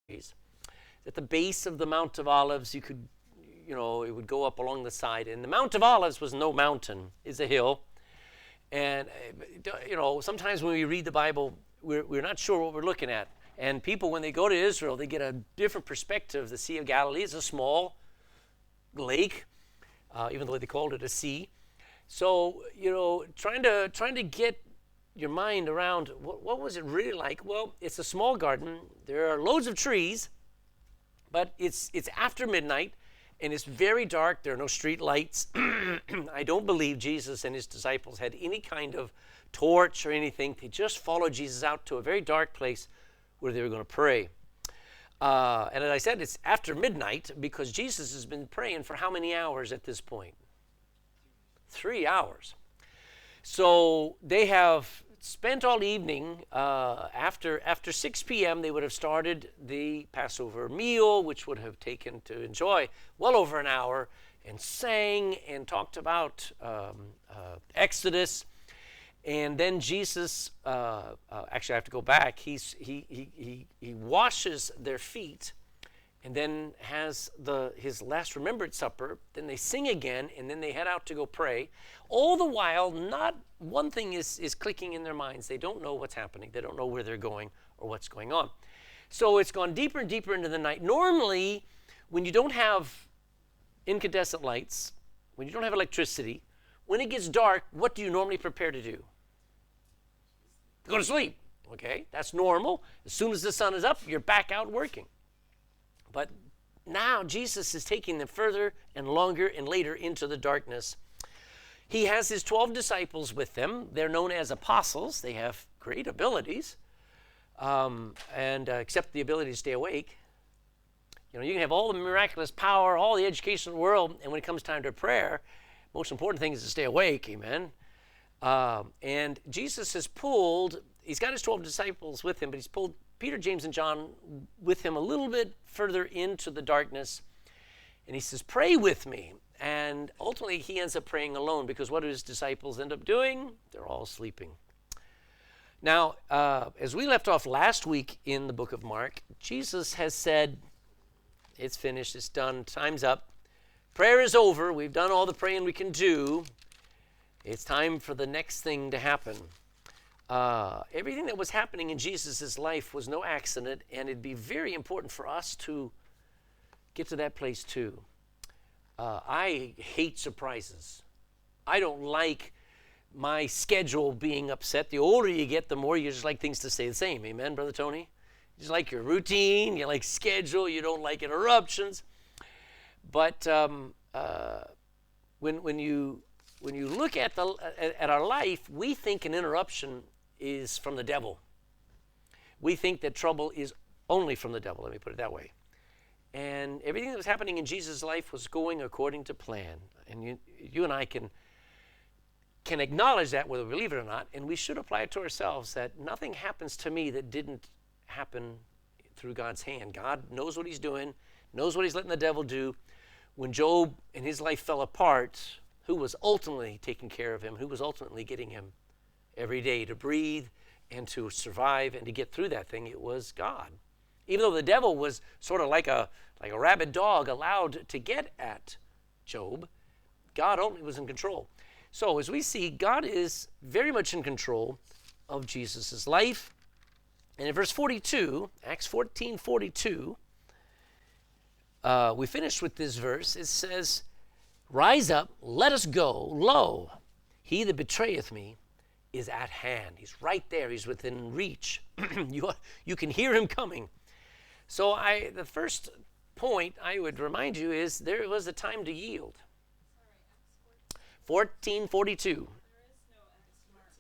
At the base of the Mount of Olives, you could, it would go up along the side. And the Mount of Olives was no mountain, it's a hill. And, sometimes when we read the Bible, we're not sure what we're looking at. And people, when they go to Israel, they get a different perspective. The Sea of Galilee is a small lake, even though they called it a sea. So, trying to get your mind around what was it really like? Well, it's a small garden. There are loads of trees, but it's after midnight, and it's very dark. There are no street lights. I don't believe Jesus and his disciples had any kind of torch or anything. They just followed Jesus out to a very dark place where they were going to pray. And as I said, it's after midnight because Jesus has been praying for how many hours at this point? 3 hours. So they have spent all evening. After 6 p.m., they would have started the Passover meal, which would have taken to enjoy well over an hour, and sang and talked about Exodus. And then Jesus, actually I have to go back, he washes their feet and then has his last remembrance supper. Then they sing again, and then they head out to go pray. All the while, not one thing is clicking in their minds. They don't know what's happening. They don't know where they're going or what's going on. So it's gone deeper and deeper into the night. Normally, when you don't have incandescent lights, when you don't have electricity, when it gets dark, what do you normally prepare to do? Go to sleep. Okay, that's normal. As soon as the sun is up, you're back out working. But now Jesus is taking them further and longer and later into the darkness. He has his 12 disciples with them. They're known as apostles. They have great abilities, except the ability to stay awake. You can have all the miraculous power, all the education in the world, and when it comes time to prayer, most important thing is to stay awake, amen? And Jesus he's got his 12 disciples with him, but he's pulled Peter, James, and John with him a little bit further into the darkness. And he says, pray with me. And ultimately, he ends up praying alone because what do his disciples end up doing? They're all sleeping. Now, as we left off last week in the book of Mark, Jesus has said, it's finished, it's done, time's up. Prayer is over. We've done all the praying we can do. It's time for the next thing to happen. Everything that was happening in Jesus' life was no accident, and it'd be very important for us to get to that place too. I hate surprises. I don't like my schedule being upset. The older you get, the more you just like things to stay the same. Amen, Brother Tony? You just like your routine, you like schedule, you don't like interruptions. But when you look at our life, we think an interruption is from the devil. We think that trouble is only from the devil, let me put it that way. And everything that was happening in Jesus' life was going according to plan. And you and I can acknowledge that whether we believe it or not, and we should apply it to ourselves that nothing happens to me that didn't happen through God's hand. God knows what he's doing, knows what he's letting the devil do. When Job and his life fell apart, who was ultimately taking care of him, who was ultimately getting him every day to breathe and to survive and to get through that thing? It was God. Even though the devil was sort of like a rabid dog allowed to get at Job, God only was in control. So as we see, God is very much in control of Jesus' life. And in verse 42, Acts 14:42, we finished with this verse. It says, rise up, let us go. Lo, he that betrayeth me is at hand. He's right there. He's within reach. You can hear him coming. So the first point I would remind you is there was a time to yield. 14:42.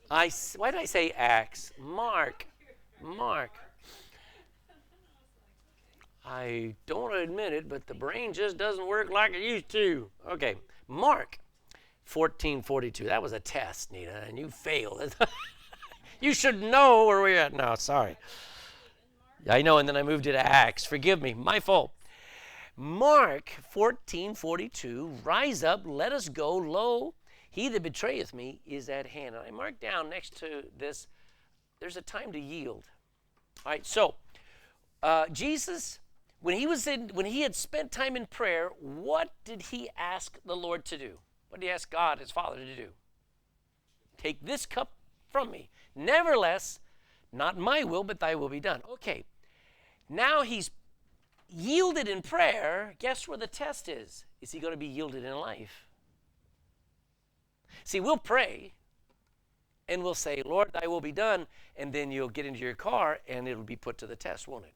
Why did I say Acts? Mark. I don't admit it, but the brain just doesn't work like it used to. Okay, Mark 14:42. That was a test, Nita, and you failed. You should know where we're at now. Sorry. I know, and then I moved it to Acts. Forgive me, my fault. Mark 14:42. Rise up, let us go. Lo, he that betrayeth me is at hand. And I marked down next to this, there's a time to yield. All right, so Jesus, when he had spent time in prayer, what did he ask the Lord to do? What did he ask God, his Father, to do? Take this cup from me. Nevertheless, not my will, but thy will be done. Okay, now he's yielded in prayer. Guess where the test is? Is he going to be yielded in life? See, we'll pray, and we'll say, Lord, thy will be done, and then you'll get into your car, and it'll be put to the test, won't it?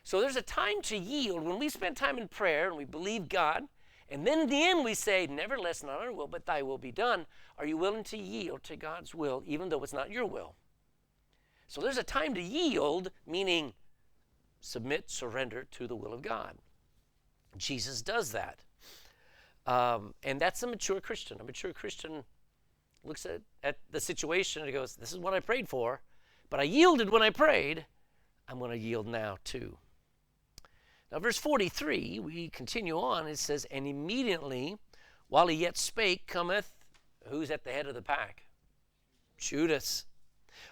So there's a time to yield when we spend time in prayer, and we believe God, and then in the end we say, nevertheless, not our will, but thy will be done. Are you willing to yield to God's will, even though it's not your will? So there's a time to yield, meaning submit, surrender to the will of God. Jesus does that. And that's a mature Christian. A mature Christian looks at the situation and he goes, this is what I prayed for, but I yielded when I prayed. I'm going to yield now too. Now, verse 43, we continue on. It says, and immediately, while he yet spake, cometh, who's at the head of the pack? Judas,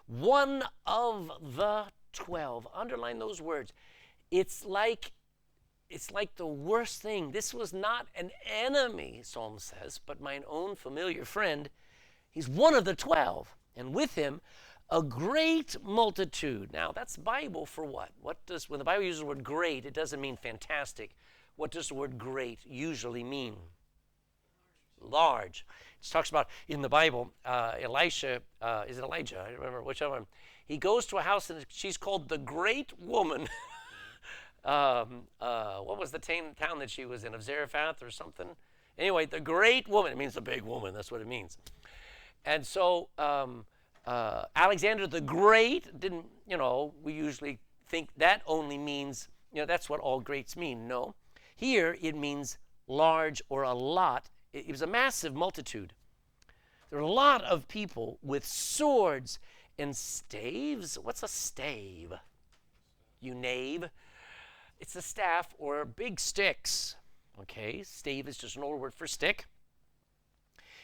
one of the 12. Underline those words. It's like the worst thing. This was not an enemy, Psalm says, but mine own familiar friend. He's one of the 12, and with him a great multitude. Now, that's Bible for what? When the Bible uses the word great, it doesn't mean fantastic. What does the word great usually mean? Large. It talks about in the Bible, Elisha, is it Elijah? I don't remember whichever one. He goes to a house and she's called the Great Woman. What was the town that she was in, of Zarephath or something? Anyway, the Great Woman. It means the big woman. That's what it means. And so Alexander the Great didn't, we usually think that only means, that's what all greats mean. No. Here it means large or a lot. It was a massive multitude. There were a lot of people with swords and staves. What's a stave? You knave. It's a staff or big sticks. Okay, stave is just an old word for stick.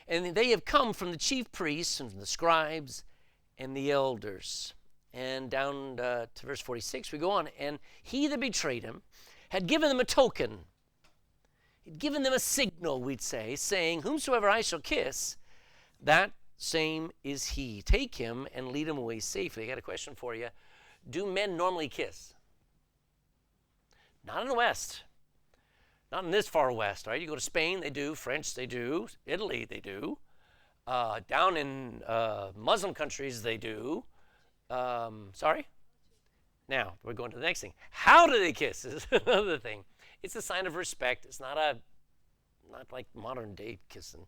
And they have come from the chief priests and from the scribes and the elders. And down to verse 46, we go on. And he that betrayed him had given them a token. He'd given them a signal, we'd say, saying, whomsoever I shall kiss, that same is he. Take him and lead him away safely. I got a question for you. Do men normally kiss? Not in the West. Not in this far west, right? You go to Spain, they do. French, they do. Italy, they do. Down in Muslim countries, they do. Sorry? Now, we're going to the next thing. How do they kiss is another thing. It's a sign of respect. It's not like modern day kissing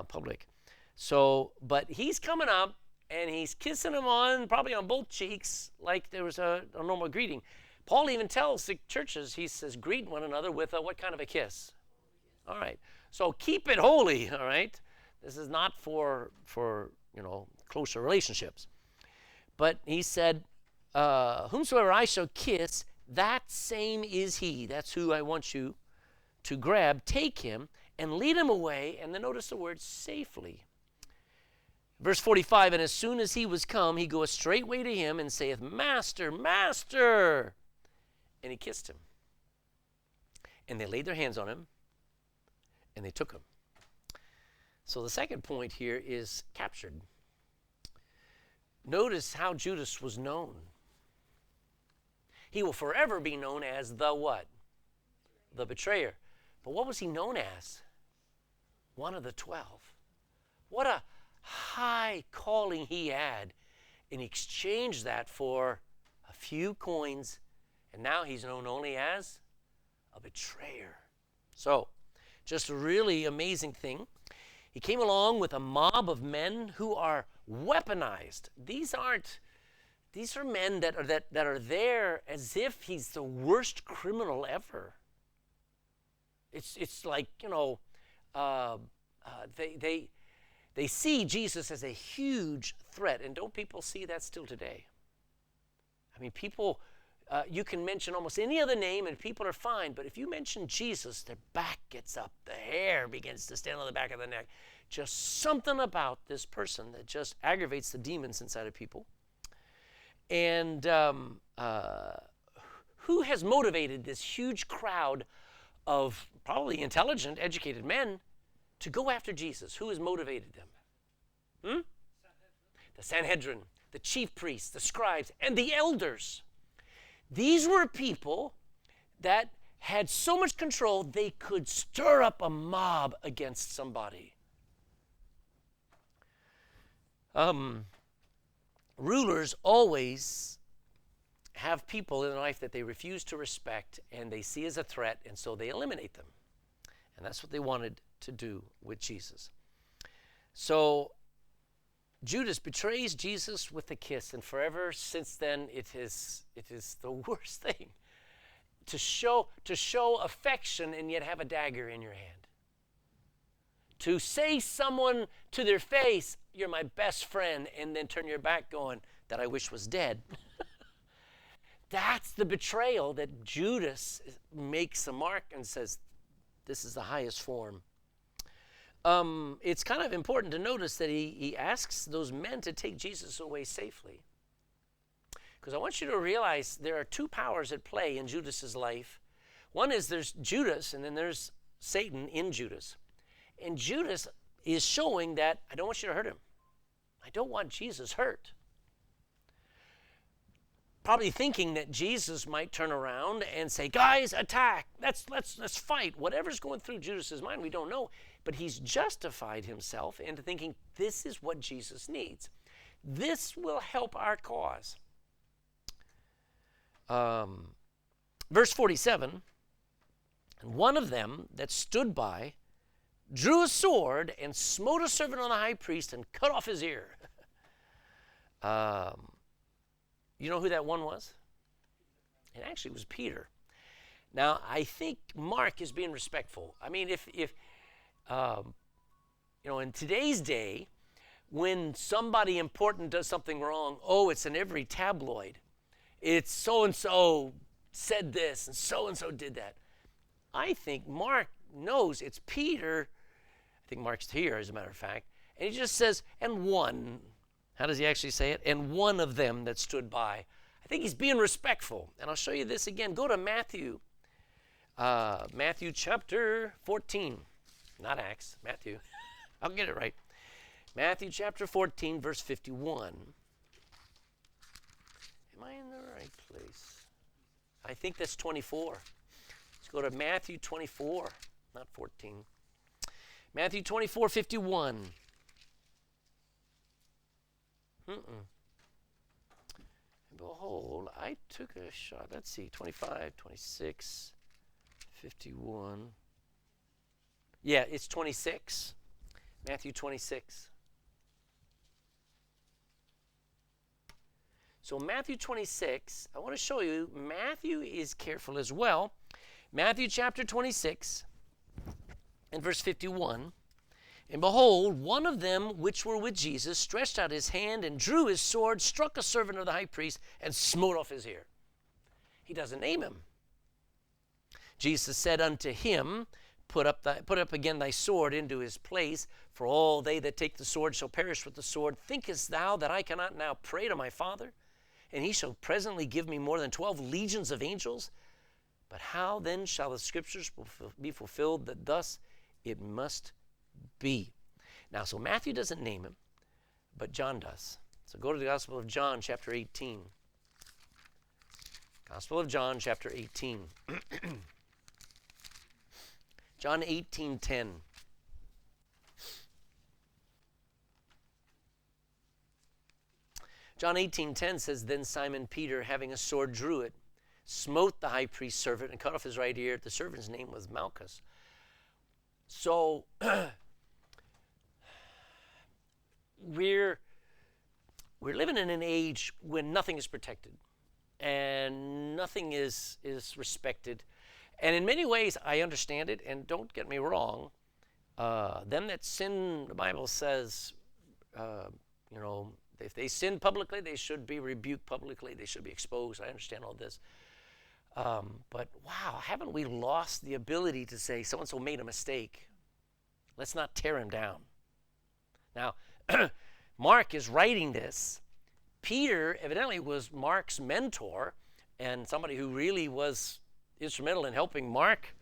public. So, but he's coming up, and he's kissing him probably on both cheeks, like there was a normal greeting. Paul even tells the churches, he says, greet one another with what kind of a kiss? All right. So keep it holy, all right? This is not for closer relationships. But he said, whomsoever I shall kiss, that same is he. That's who I want you to grab. Take him and lead him away. And then notice the word safely. Verse 45, and as soon as he was come, he goeth straightway to him and saith, Master, Master. And he kissed him. And they laid their hands on him, and they took him. So the second point here is captured. Notice how Judas was known. He will forever be known as the what? The betrayer. But what was he known as? One of the 12. What a high calling he had. And he exchanged that for a few coins. And now he's known only as a betrayer. So, just a really amazing thing. He came along with a mob of men who are weaponized. These are men that are there as if he's the worst criminal ever. It's like, they see Jesus as a huge threat. And don't people see that still today? I mean, people... you can mention almost any other name and people are fine, but if you mention Jesus, their back gets up, the hair begins to stand on the back of the neck. Just something about this person that just aggravates the demons inside of people. And who has motivated this huge crowd of probably intelligent, educated men to go after Jesus? Who has motivated them? The Sanhedrin, the chief priests, the scribes, and the elders. These were people that had so much control they could stir up a mob against somebody. Rulers always have people in life that they refuse to respect and they see as a threat, and so they eliminate them. And that's what they wanted to do with Jesus. So Judas betrays Jesus with a kiss, and forever since then it is the worst thing to show affection and yet have a dagger in your hand. To say someone to their face, "You're my best friend," and then turn your back going, "That I wish was dead." That's the betrayal that Judas makes a mark and says, this is the highest form. It's kind of important to notice that he asks those men to take Jesus away safely. Because I want you to realize there are two powers at play in Judas's life. One is there's Judas, and then there's Satan in Judas. And Judas is showing that I don't want you to hurt him. I don't want Jesus hurt. Probably thinking that Jesus might turn around and say, "Guys, attack. Let's fight." Whatever's going through Judas's mind, we don't know. But he's justified himself into thinking this is what Jesus needs. This will help our cause. Verse 47, and one of them that stood by drew a sword and smote a servant of the high priest and cut off his ear. You know who that one was? It actually was Peter. Now, I think Mark is being respectful. I mean, if in today's day, when somebody important does something wrong, it's in every tabloid. It's so-and-so said this and so did that. I think Mark knows it's Peter. I think Mark's here, as a matter of fact. And he just says, and one. How does he actually say it? And one of them that stood by. I think he's being respectful. And I'll show you this again. Go to Matthew. Matthew chapter 14. Not Acts, Matthew. I'll get it right. Matthew chapter 14, verse 51. Am I in the right place? I think that's 24. Let's go to Matthew 24, not 14. Matthew 24, 51. Behold, I took a shot. Let's see, 25, 26, 51. Yeah, it's 26. Matthew 26. So Matthew 26, I want to show you, Matthew is careful as well. Matthew chapter 26 and verse 51. And behold, one of them which were with Jesus stretched out his hand and drew his sword, struck a servant of the high priest, and smote off his ear. He doesn't name him. Jesus said unto him, Put up again thy sword into his place, for all they that take the sword shall perish with the sword. Thinkest thou that I cannot now pray to my Father, and he shall presently give me more than 12 legions of angels? But how then shall the scriptures be fulfilled that thus it must be? Now, so Matthew doesn't name him, but John does. So go to the Gospel of John, chapter 18. Gospel of John, chapter 18. John 18:10. John 18:10 says, Then Simon Peter, having a sword, drew it, smote the high priest's servant, and cut off his right ear. The servant's name was Malchus. So we're living in an age when nothing is protected and nothing is respected. And in many ways, I understand it, and don't get me wrong. Them that sin, the Bible says, if they sin publicly, they should be rebuked publicly. They should be exposed. I understand all this. But wow, haven't we lost the ability to say, so-and-so made a mistake. Let's not tear him down. Now, Mark is writing this Peter evidently was Mark's mentor and somebody who really was instrumental in helping Mark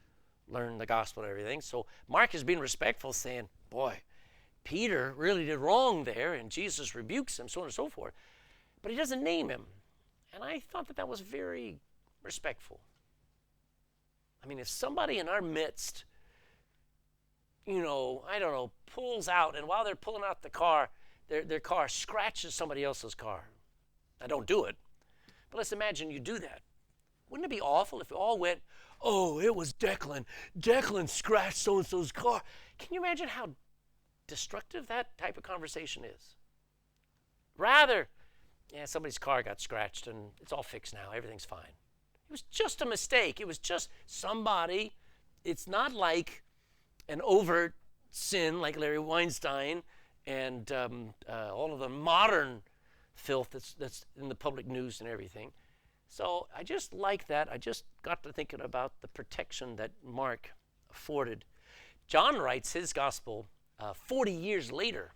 learn the gospel and everything. So Mark is being respectful, saying, boy, Peter really did wrong there, and Jesus rebukes him, so on and so forth. But he doesn't name him. And I thought that was very respectful. I mean, if somebody in our midst, pulls out, and while they're pulling out the car, their car scratches somebody else's car. Now, don't do it. But let's imagine you do that. Wouldn't it be awful if we all went, oh, it was Declan. Declan scratched so-and-so's car. Can you imagine how destructive that type of conversation is? Rather, somebody's car got scratched and it's all fixed now. Everything's fine. It was just a mistake. It was just somebody. It's not like an overt sin like Larry Weinstein and all of the modern filth that's in the public news and everything. So I just like that. I just got to thinking about the protection that Mark afforded. John writes his gospel 40 years later,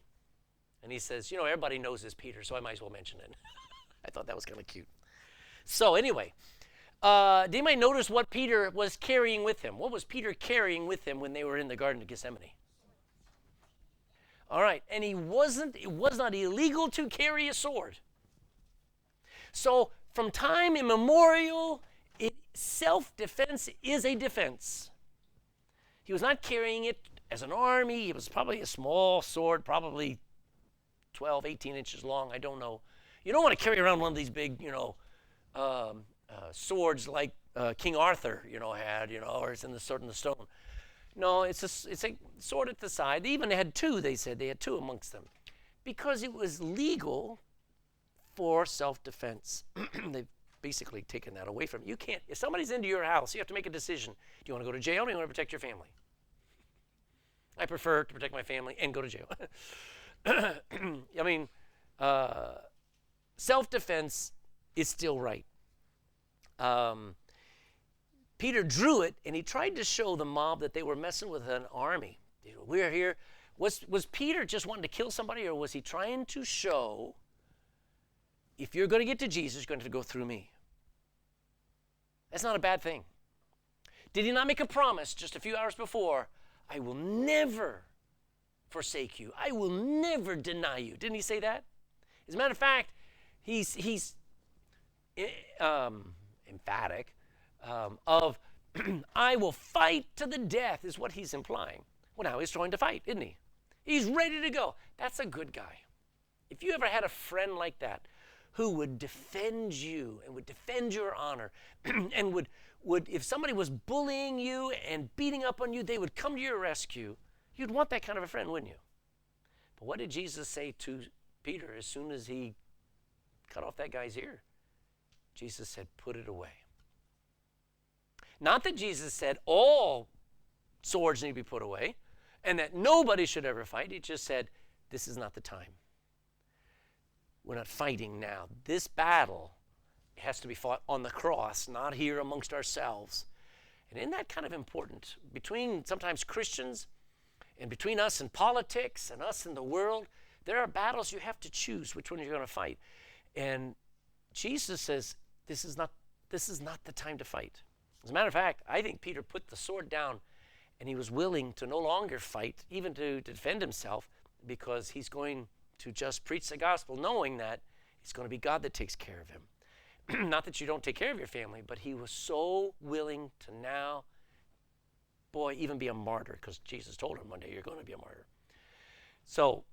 and he says, everybody knows this Peter, so I might as well mention it. I thought that was kind of cute. So anyway, did anybody notice what Peter was carrying with him? What was Peter carrying with him when they were in the Garden of Gethsemane? All right, and it was not illegal to carry a sword. So from time immemorial, self-defense is a defense. He was not carrying it as an army. It was probably a small sword, probably 12, 18 inches long. I don't know. You don't want to carry around one of these big, swords like King Arthur, had, or it's in the sword in the stone. No, it's a sword at the side. They even had two, they said. They had two amongst them. Because it was legal for self-defense. They've basically taken that away from you. You can't, if somebody's into your house, you have to make a decision. Do you want to go to jail or do you want to protect your family? I prefer to protect my family and go to jail. I mean, self-defense is still right. Peter drew it, and he tried to show the mob that they were messing with an army. We're here. Was Peter just wanting to kill somebody, or was he trying to show, if you're going to get to Jesus, you're going to go through me? That's not a bad thing. Did he not make a promise just a few hours before? I will never forsake you. I will never deny you. Didn't he say that? As a matter of fact, he's emphatic of I will fight to the death is what he's implying. Well, now he's trying to fight, isn't he? He's ready to go. That's a good guy. If you ever had a friend like that who would defend you and would defend your honor and would if somebody was bullying you and beating up on you, they would come to your rescue. You'd want that kind of a friend, wouldn't you? But what did Jesus say to Peter as soon as he cut off that guy's ear? Jesus said, put it away. Not that Jesus said all swords need to be put away and that nobody should ever fight. He just said, this is not the time. We're not fighting now. This battle has to be fought on the cross, not here amongst ourselves. And isn't that kind of important? Between sometimes Christians and between us and politics and us and the world, there are battles you have to choose which one you're going to fight. And Jesus says, this is not the time to fight. As a matter of fact, I think Peter put the sword down and he was willing to no longer fight, even to defend himself, because he's going to just preach the gospel knowing that it's going to be God that takes care of him. Not that you don't take care of your family, but he was so willing to now, even be a martyr, because Jesus told him one day, you're going to be a martyr. So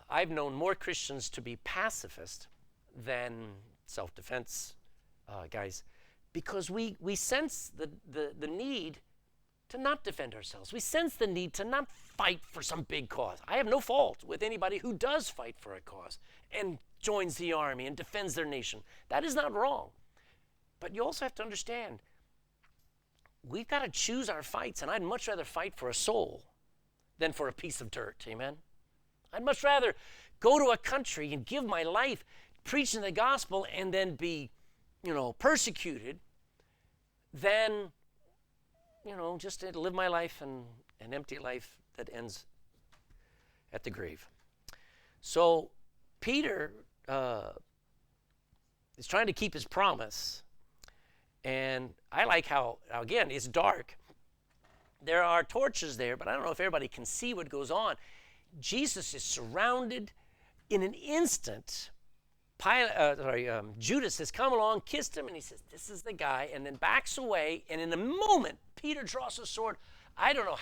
I've known more Christians to be pacifist than self-defense guys, because we sense the need to not defend ourselves. We sense the need to not fight for some big cause. I have no fault with anybody who does fight for a cause and joins the army and defends their nation. That is not wrong. But you also have to understand, we've got to choose our fights, and I'd much rather fight for a soul than for a piece of dirt. Amen? I'd much rather go to a country and give my life preaching the gospel and then be, persecuted than, just to live my life and an empty life that ends at the grave. So Peter He's trying to keep his promise. And I like how, again, it's dark. There are torches there, but I don't know if everybody can see what goes on. Jesus is surrounded in an instant. Judas has come along, kissed him, and he says, this is the guy, and then backs away. And in a moment, Peter draws a sword. I don't know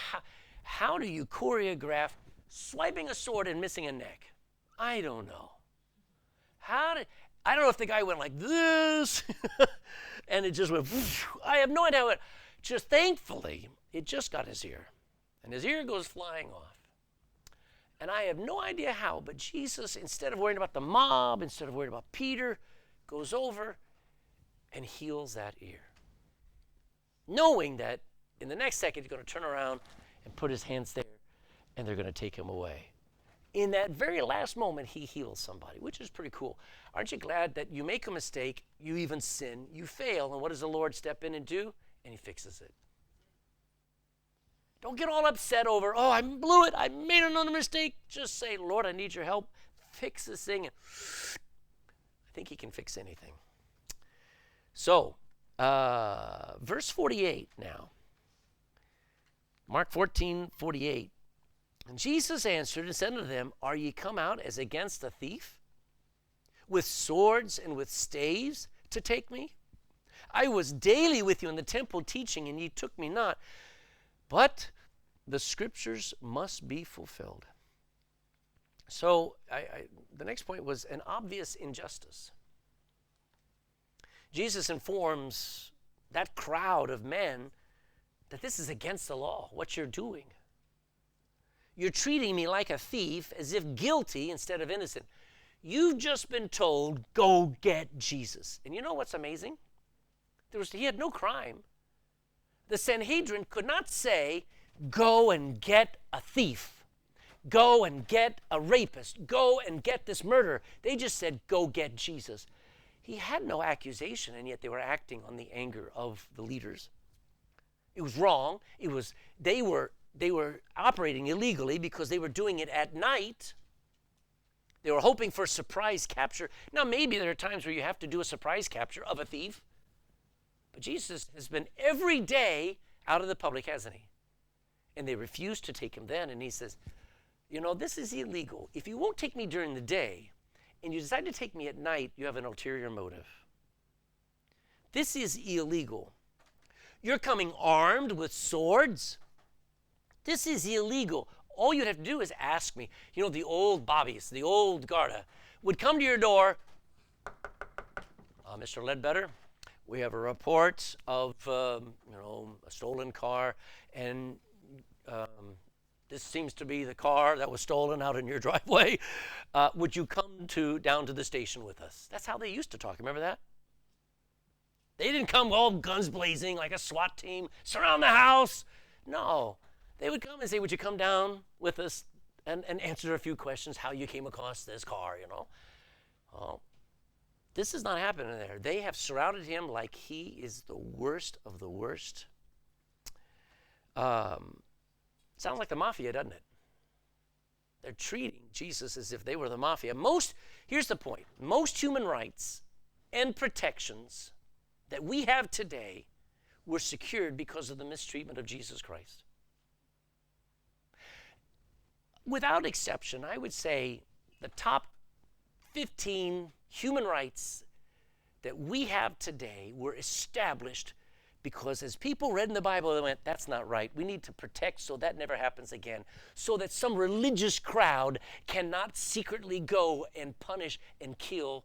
how do you choreograph swiping a sword and missing a neck? I don't know. I don't know if the guy went like this, and it just went, I have no idea how it, just thankfully, it just got his ear, and his ear goes flying off. And I have no idea how, but Jesus, instead of worrying about the mob, instead of worrying about Peter, goes over and heals that ear, knowing that in the next second he's going to turn around and put his hands there, and they're going to take him away. In that very last moment, he heals somebody, which is pretty cool. Aren't you glad that you make a mistake, you even sin, you fail, and what does the Lord step in and do? And he fixes it. Don't get all upset over, oh, I blew it, I made another mistake. Just say, Lord, I need your help. Fix this thing. And I think he can fix anything. So, verse 48 now. Mark 14:48. And Jesus answered and said unto them, are ye come out as against a thief, with swords and with staves to take me? I was daily with you in the temple teaching, and ye took me not. But the scriptures must be fulfilled. So the next point was an obvious injustice. Jesus informs that crowd of men that this is against the law, what you're doing. You're treating me like a thief, as if guilty instead of innocent. You've just been told, go get Jesus. And you know what's amazing? He had no crime. The Sanhedrin could not say, go and get a thief. Go and get a rapist. Go and get this murderer. They just said, go get Jesus. He had no accusation, and yet they were acting on the anger of the leaders. It was wrong. They were operating illegally because they were doing it at night. They were hoping for surprise capture. Now, maybe there are times where you have to do a surprise capture of a thief. But Jesus has been every day out of the public, hasn't he? And they refused to take him then. And he says, you know, this is illegal. If you won't take me during the day and you decide to take me at night, you have an ulterior motive. This is illegal. You're coming armed with swords. This is illegal. All you'd have to do is ask me. You know, the old bobbies, the old Garda, would come to your door. Mr. Ledbetter, we have a report of, a stolen car, and this seems to be the car that was stolen out in your driveway. Would you come down to the station with us? That's how they used to talk. Remember that? They didn't come all guns blazing like a SWAT team, surround the house. No. They would come and say, would you come down with us and answer a few questions, how you came across this car, you know. Oh, this is not happening there. They have surrounded him like he is the worst of the worst. Sounds like the mafia, doesn't it? They're treating Jesus as if they were the mafia. Here's the point. Most human rights and protections that we have today were secured because of the mistreatment of Jesus Christ. Without exception, I would say the top 15 human rights that we have today were established because as people read in the Bible, they went, that's not right. We need to protect so that never happens again. So that some religious crowd cannot secretly go and punish and kill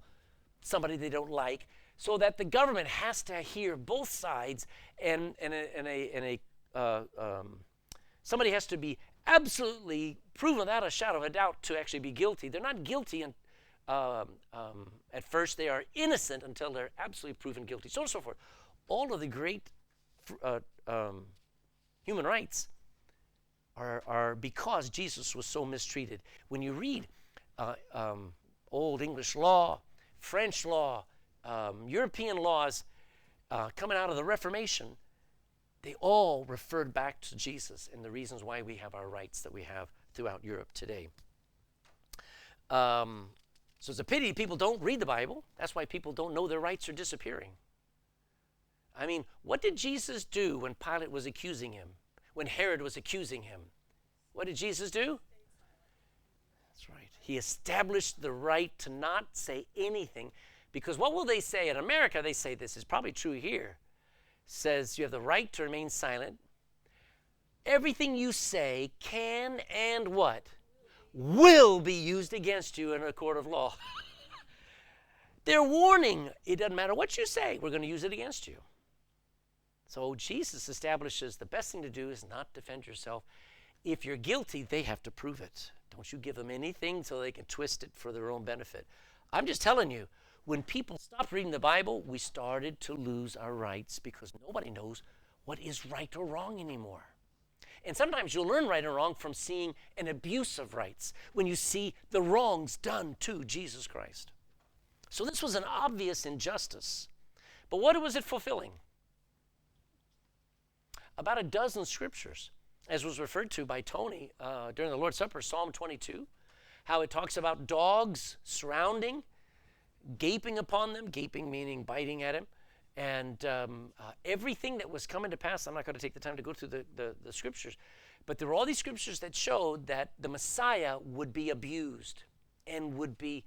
somebody they don't like. So that the government has to hear both sides and somebody has to be absolutely proven without a shadow of a doubt to actually be guilty. They're not guilty at first. They are innocent until they're absolutely proven guilty, so on and so forth. All of the great human rights are because Jesus was so mistreated. When you read Old English law, French law, European laws coming out of the Reformation, they all referred back to Jesus and the reasons why we have our rights that we have throughout Europe today. So it's a pity people don't read the Bible. That's why people don't know their rights are disappearing. I mean, what did Jesus do when Pilate was accusing him? When Herod was accusing him? What did Jesus do? That's right. He established the right to not say anything. Because what will they say? In America, they say this is probably true here. Says you have the right to remain silent. Everything you say can and what? Will be used against you in a court of law. They're warning. It doesn't matter what you say. We're going to use it against you. So Jesus establishes the best thing to do is not defend yourself. If you're guilty, they have to prove it. Don't you give them anything so they can twist it for their own benefit. I'm just telling you, when people stopped reading the Bible, we started to lose our rights because nobody knows what is right or wrong anymore. And sometimes you'll learn right or wrong from seeing an abuse of rights, when you see the wrongs done to Jesus Christ. So this was an obvious injustice. But what was it fulfilling? About a dozen scriptures, as was referred to by Tony during the Lord's Supper, Psalm 22, how it talks about dogs surrounding, gaping upon them, gaping meaning biting at him, and everything that was coming to pass. I'm not going to take the time to go through the scriptures, but there were all these scriptures that showed that the Messiah would be abused and would be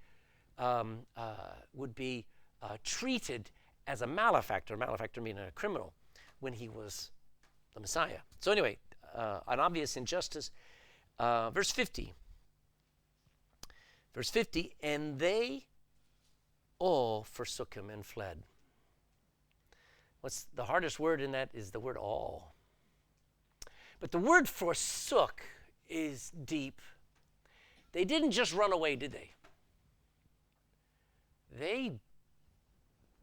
treated as a malefactor meaning a criminal, when he was the Messiah. So anyway, an obvious injustice. Verse 50. Verse 50, and they all forsook him and fled. What's the hardest word in that is the word all. But the word forsook is deep. They didn't just run away, did they? They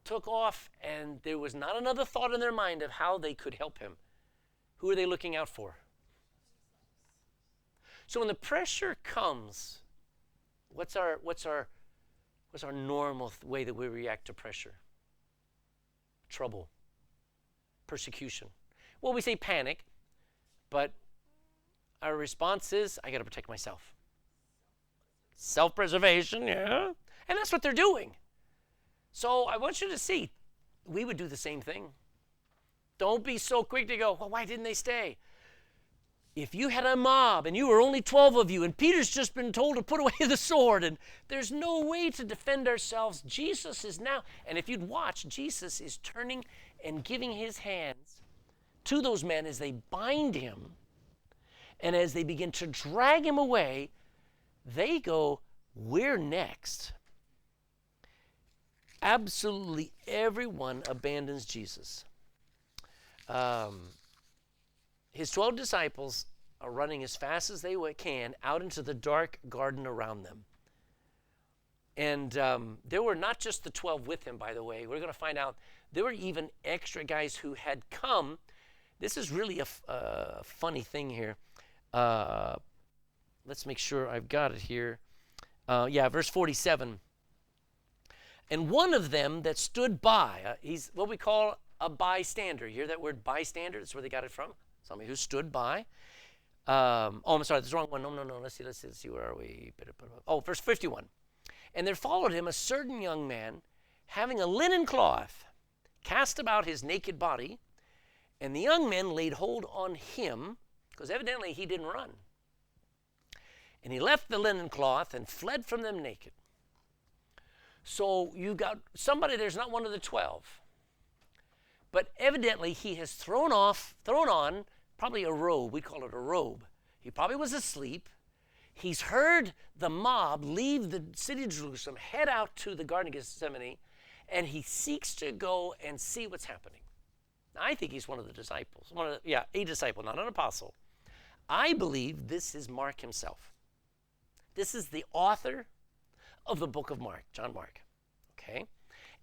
took off, and there was not another thought in their mind of how they could help him. Who are they looking out for? So when the pressure comes, what's our normal way that we react to pressure? Trouble. Persecution. Well, we say panic, but our response is, I got to protect myself. Self-preservation, yeah. And that's what they're doing. So I want you to see, we would do the same thing. Don't be so quick to go, well, why didn't they stay? If you had a mob and you were only 12 of you and Peter's just been told to put away the sword and there's no way to defend ourselves, Jesus is now, and if you'd watch, Jesus is turning and giving his hands to those men as they bind him, and as they begin to drag him away, they go, we're next. Absolutely everyone abandons Jesus. His 12 disciples are running as fast as they can out into the dark garden around them. And there were not just the 12 with him, by the way. We're going to find out there were even extra guys who had come. This is really a funny thing here. Let's make sure I've got it here. Verse 47. And one of them that stood by, he's what we call a bystander. You hear that word bystander? That's where they got it from. Somebody who stood by. I'm sorry, that's the wrong one. No. Let's see, where are we? Verse 51. And there followed him a certain young man, having a linen cloth cast about his naked body. And the young men laid hold on him, because evidently he didn't run. And he left the linen cloth and fled from them naked. So you got somebody, there's not one of the 12. But evidently he has thrown on probably a robe. We call it a robe. He probably was asleep. He's heard the mob leave the city of Jerusalem, head out to the Garden of Gethsemane, and he seeks to go and see what's happening. Now, I think he's one of the disciples. A disciple, not an apostle. I believe this is Mark himself. This is the author of the book of Mark, John Mark. Okay?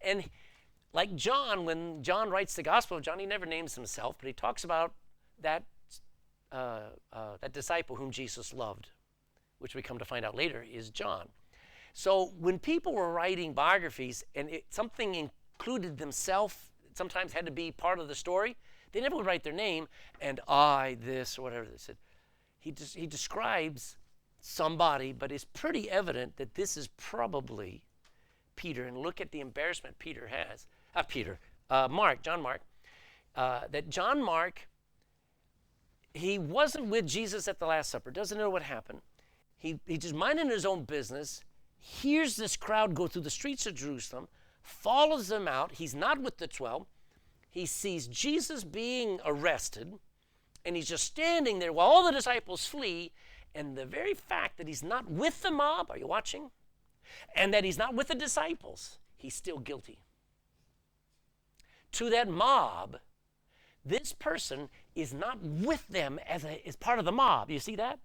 And like John, when John writes the Gospel of John, he never names himself, but he talks about that disciple whom Jesus loved, which we come to find out later is John. So when people were writing biographies and something included themselves, sometimes had to be part of the story, they never would write their name and I, this, or whatever they said. He describes somebody, but it's pretty evident that this is probably Peter. And look at the embarrassment Peter has. John Mark. That John Mark, he wasn't with Jesus at the Last Supper. Doesn't know what happened. He just minding his own business, hears this crowd go through the streets of Jerusalem, follows them out. He's not with the 12. He sees Jesus being arrested, and he's just standing there while all the disciples flee. And the very fact that he's not with the mob, are you watching? And that he's not with the disciples, he's still guilty. To that mob, this person is not with them as part of the mob. You see that?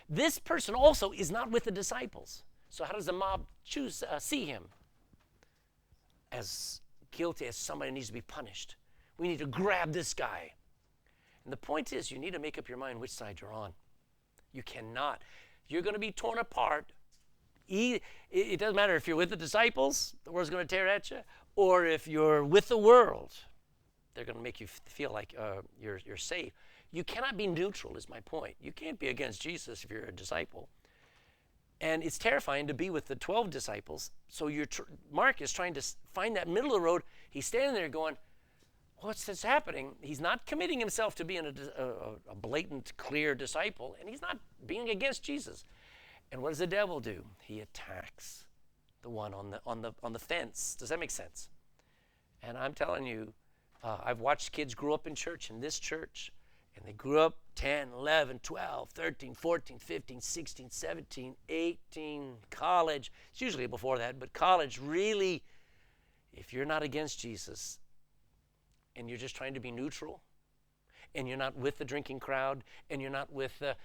This person also is not with the disciples. So how does the mob see him? As guilty, as somebody needs to be punished. We need to grab this guy. And the point is, you need to make up your mind which side you're on. You cannot. You're going to be torn apart. It doesn't matter if you're with the disciples, the world's going to tear at you, or if you're with the world, they're going to make you feel like you're safe. You cannot be neutral, is my point. You can't be against Jesus if you're a disciple. And it's terrifying to be with the 12 disciples. So Mark is trying to find that middle of the road. He's standing there going, what's this happening? He's not committing himself to being a blatant, clear disciple, and he's not being against Jesus. And what does the devil do? He attacks the one on the fence. Does that make sense? And I'm telling you, I've watched kids grow up in church, in this church, and they grew up 10, 11, 12, 13, 14, 15, 16, 17, 18, college. It's usually before that, but college really, if you're not against Jesus, and you're just trying to be neutral, and you're not with the drinking crowd, and you're not with a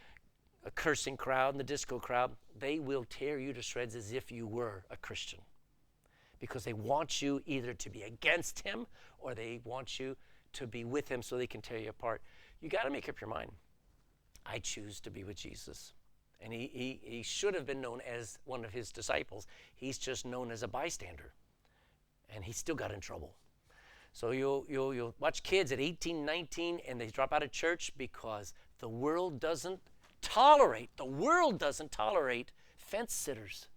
cursing crowd and the disco crowd, they will tear you to shreds as if you were a Christian. Because they want you either to be against him, or they want you to be with him so they can tear you apart. You got to make up your mind. I choose to be with Jesus. And he should have been known as one of his disciples. He's just known as a bystander. And he still got in trouble. So you'll watch kids at 18, 19, and they drop out of church because the world doesn't tolerate fence sitters.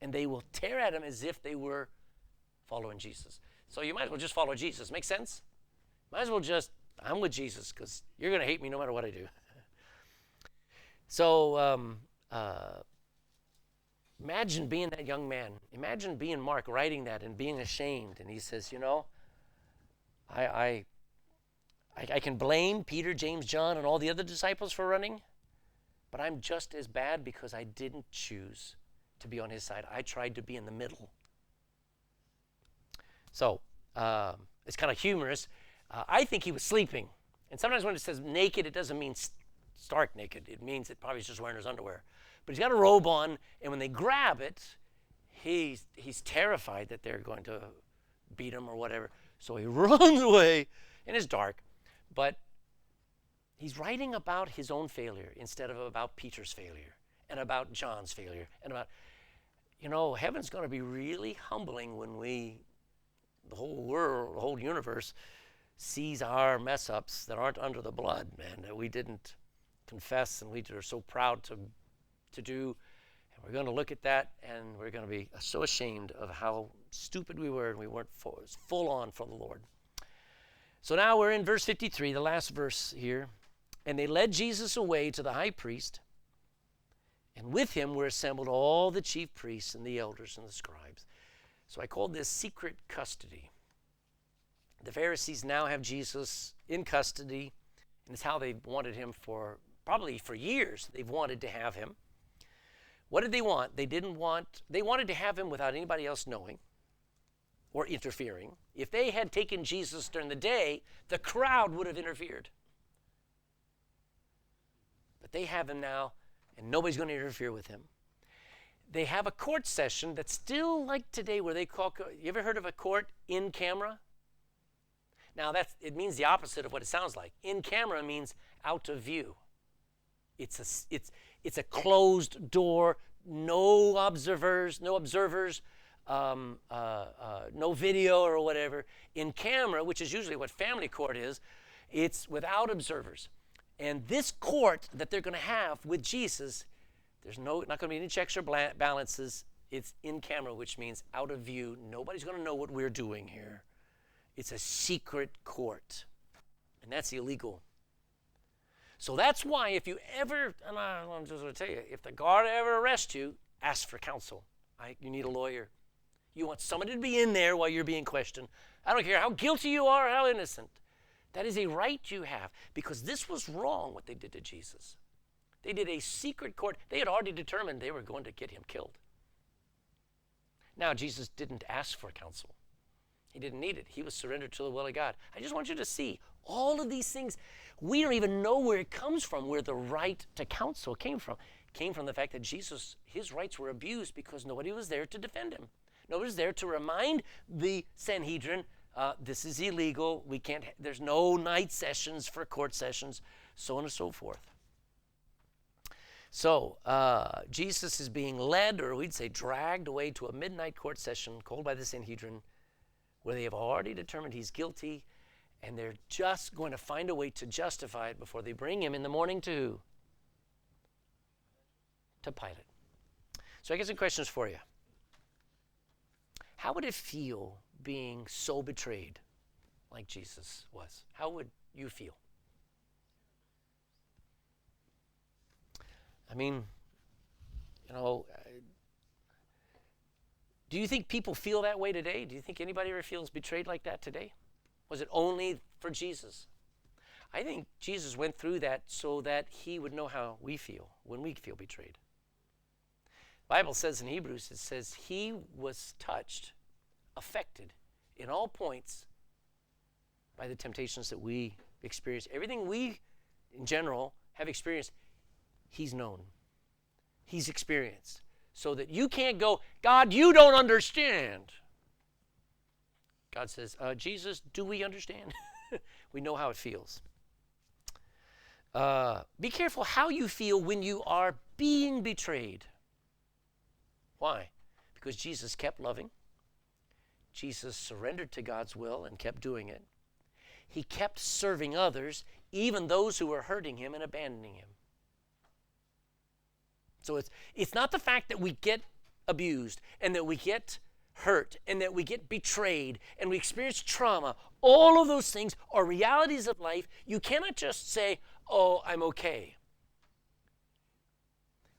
And they will tear at them as if they were following Jesus. So you might as well just follow Jesus. Make sense? Might as well just, I'm with Jesus because you're going to hate me no matter what I do. So imagine being that young man. Imagine being Mark, writing that and being ashamed. And he says, you know, I can blame Peter, James, John, and all the other disciples for running, but I'm just as bad because I didn't choose to be on his side. I tried to be in the middle. So it's kind of humorous. I think he was sleeping. And sometimes when it says naked, it doesn't mean stark naked. It means it probably is just wearing his underwear. But he's got a robe on, and when they grab it, he's terrified that they're going to beat him or whatever. So he runs away, and it's dark. But he's writing about his own failure instead of about Peter's failure and about John's failure. And about, you know, heaven's going to be really humbling when the whole world, the whole universe, sees our mess ups that aren't under the blood, man, that we didn't confess and we are so proud to do. And we're going to look at that, and we're going to be so ashamed of how stupid we were, and we weren't full on for the Lord. So now we're in verse 53, the last verse here. And they led Jesus away to the high priest, and with him were assembled all the chief priests and the elders and the scribes. So I called this secret custody. The Pharisees now have Jesus in custody, and it's how they've wanted him probably for years. They've wanted to have him. What did they want? They wanted to have him without anybody else knowing or interfering. If they had taken Jesus during the day, the crowd would have interfered. But they have him now, and nobody's going to interfere with him. They have a court session that's still like today, where they call, you ever heard of a court in camera? Now it means the opposite of what it sounds like. In camera means out of view. It's a closed door, no observers, no video or whatever. In camera, which is usually what family court is, it's without observers. And this court that they're going to have with Jesus There's not going to be any checks or balances. It's in camera, which means out of view. Nobody's going to know what we're doing here. It's a secret court, and that's illegal. So that's why if you ever, and I'm just going to tell you, if the guard ever arrests you, ask for counsel. You need a lawyer. You want somebody to be in there while you're being questioned. I don't care how guilty you are or how innocent. That is a right you have, because this was wrong what they did to Jesus. They did a secret court. They had already determined they were going to get him killed. Now, Jesus didn't ask for counsel. He didn't need it. He was surrendered to the will of God. I just want you to see all of these things. We don't even know where it comes from, where the right to counsel came from. It came from the fact that Jesus, his rights were abused because nobody was there to defend him. Nobody was there to remind the Sanhedrin, this is illegal. We can't. There's no night sessions for court sessions, so on and so forth. So Jesus is being led, or we'd say dragged away to a midnight court session called by the Sanhedrin, where they have already determined he's guilty, and they're just going to find a way to justify it before they bring him in the morning to who? To Pilate. So I got some questions for you. How would it feel being so betrayed like Jesus was? How would you feel? I mean, do you think people feel that way today? Do you think anybody ever feels betrayed like that today? Was it only for Jesus? I think Jesus went through that so that he would know how we feel when we feel betrayed. The Bible says in Hebrews, it says he was touched, affected in all points by the temptations that we experience. Everything we, in general, have experienced, he's known. He's experienced. So that you can't go, God, you don't understand. God says, Jesus, do we understand? We know how it feels. Be careful how you feel when you are being betrayed. Why? Because Jesus kept loving. Jesus surrendered to God's will and kept doing it. He kept serving others, even those who were hurting him and abandoning him. So it's not the fact that we get abused and that we get hurt and that we get betrayed and we experience trauma. All of those things are realities of life. You cannot just say, oh, I'm okay.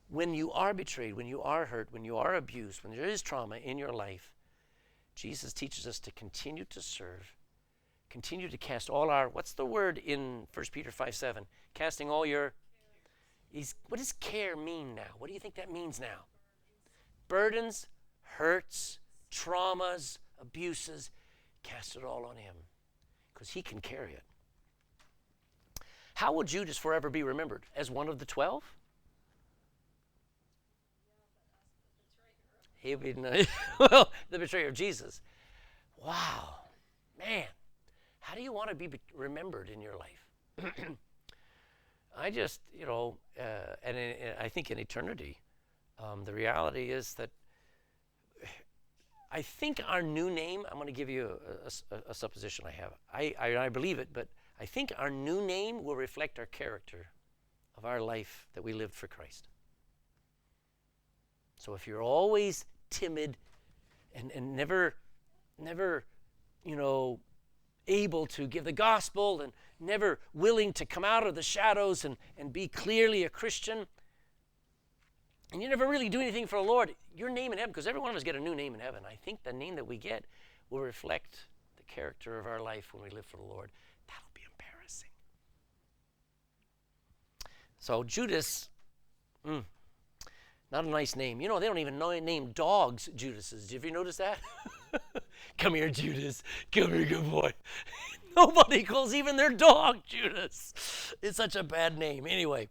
When you are betrayed, when you are hurt, when you are abused, when there is trauma in your life, Jesus teaches us to continue to serve, continue to cast all our, what's the word in 1 Peter 5:7? Casting all your, what does care mean now? What do you think that means now? Burdens, hurts, traumas, abuses, cast it all on him because he can carry it. How will Judas forever be remembered? As one of the 12? He would be, well, the betrayer of Jesus. Wow, man, how do you want to be remembered in your life? I just, and I think in eternity, the reality is that I think our new name, I'm going to give you a supposition I have. I believe it, but I think our new name will reflect our character of our life that we lived for Christ. So if you're always timid and never, able to give the gospel and never willing to come out of the shadows and be clearly a Christian, and you never really do anything for the Lord, your name in heaven, because every one of us get a new name in heaven. I think the name that we get will reflect the character of our life when we live for the Lord. That'll be embarrassing. So Judas, not a nice name. They don't even name dogs Judases. Did you notice that? Come here, Judas. Come here, good boy. Nobody calls even their dog Judas. It's such a bad name. Anyway,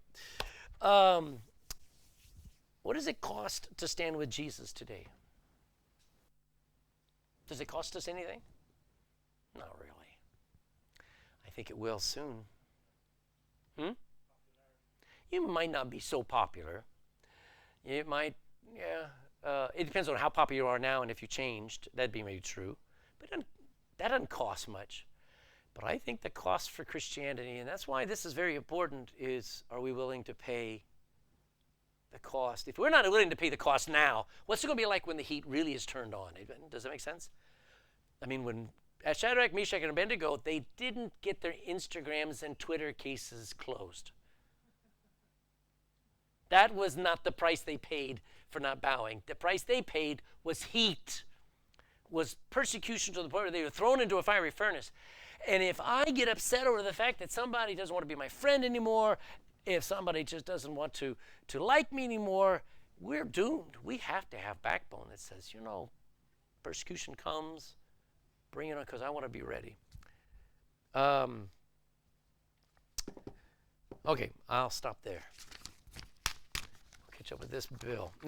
what does it cost to stand with Jesus today? Does it cost us anything? Not really. I think it will soon. You might not be so popular. It might, it depends on how popular you are now and if you changed. That'd be maybe true. But that doesn't cost much. But I think the cost for Christianity, and that's why this is very important, is are we willing to pay The cost. If we're not willing to pay the cost now, what's it going to be like when the heat really is turned on? Does that make sense? I mean, when at Shadrach, Meshach, and Abednego, they didn't get their Instagrams and Twitter cases closed. That was not the price they paid for not bowing. The price they paid was heat, was persecution to the point where they were thrown into a fiery furnace. And if I get upset over the fact that somebody doesn't want to be my friend anymore, if somebody just doesn't want to like me anymore, we're doomed. We have to have backbone that says, persecution comes, bring it on, because I want to be ready. Okay, I'll stop there. I'll catch up with this bill. Now,